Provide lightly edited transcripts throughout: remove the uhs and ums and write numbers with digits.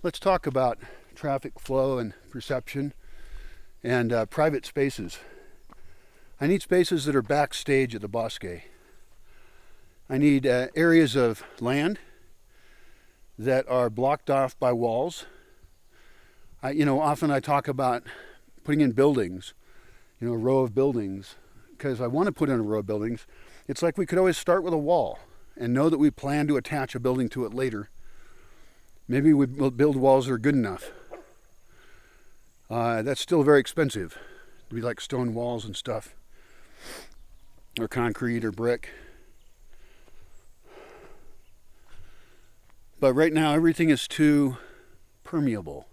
Let's talk about traffic flow and perception and private spaces. I need spaces that are backstage at the Bosque. I need areas of land that are blocked off by walls. Often I talk about putting in buildings, a row of buildings, because I want to put in a row of buildings. It's like we could always start with a wall and know that we plan to attach a building to it later. Maybe we'll build walls that are good enough. That's still very expensive. It'd be like stone walls and stuff, or concrete or brick. But right now everything is too permeable.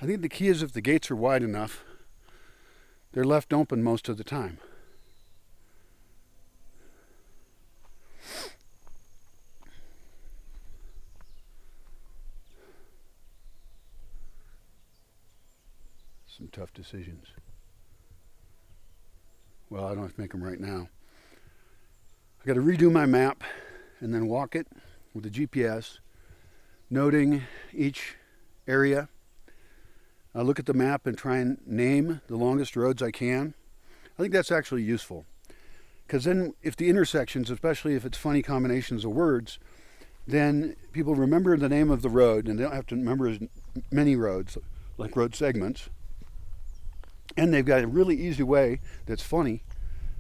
I think the key is if the gates are wide enough, they're left open most of the time. Some tough decisions. Well, I don't have to make them right now. I got to redo my map and then walk it with the GPS, noting each area. I look at the map and try and name the longest roads I can. I think that's actually useful, because then if the intersections, especially if it's funny combinations of words, then people remember the name of the road and they don't have to remember as many roads, like road segments. And they've got a really easy way that's funny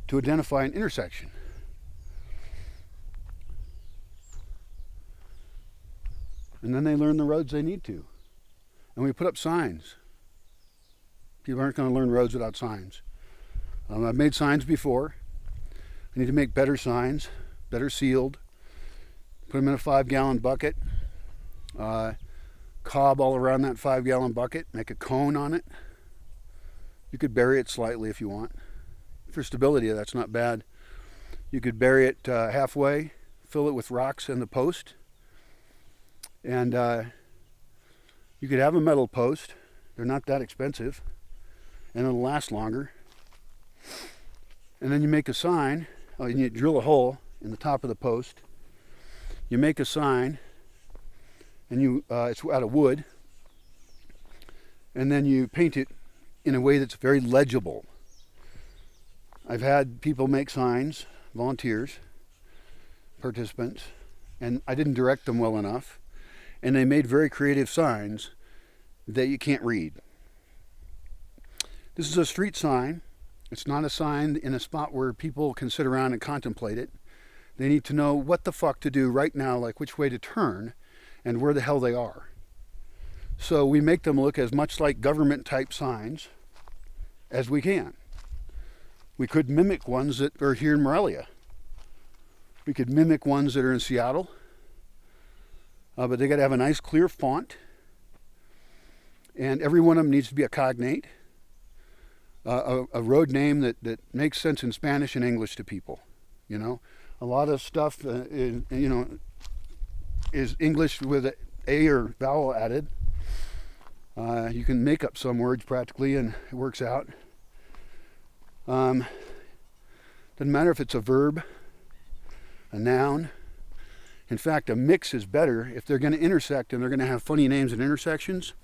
to identify an intersection. And then they learn the roads they need to. And we put up signs. People aren't going to learn roads without signs. I've made signs before. I need to make better signs, better sealed. Put them in a 5-gallon bucket. Cob all around that 5-gallon bucket. Make a cone on it. You could bury it slightly if you want. For stability, that's not bad. You could bury it halfway, fill it with rocks in the post, and you could have a metal post. They're not that expensive, and it'll last longer. And then you make a sign. And you drill a hole in the top of the post. You make a sign, and it's out of wood, and then you paint it in a way that's very legible. I've had people make signs, volunteers, participants, and I didn't direct them well enough, and they made very creative signs that you can't read. This is a street sign. It's not a sign in a spot where people can sit around and contemplate it. They need to know what the fuck to do right now, like which way to turn and where the hell they are. So we make them look as much like government type signs as we can. We could mimic ones that are here in Morelia. We could mimic ones that are in Seattle. But they got to have a nice clear font. And every one of them needs to be a cognate. A road name that makes sense in Spanish and English to people. A lot of stuff is English with a or vowel added. You can make up some words practically and it works out. Doesn't matter if it's a verb, a noun. In fact, a mix is better. If they're going to intersect and they're going to have funny names and intersections,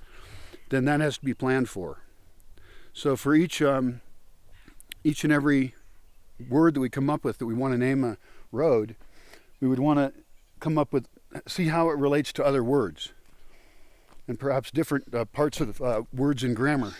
then that has to be planned for. So for each and every word that we come up with that we want to name a road, we would want to come up with, see how it relates to other words and perhaps different parts of words and grammar.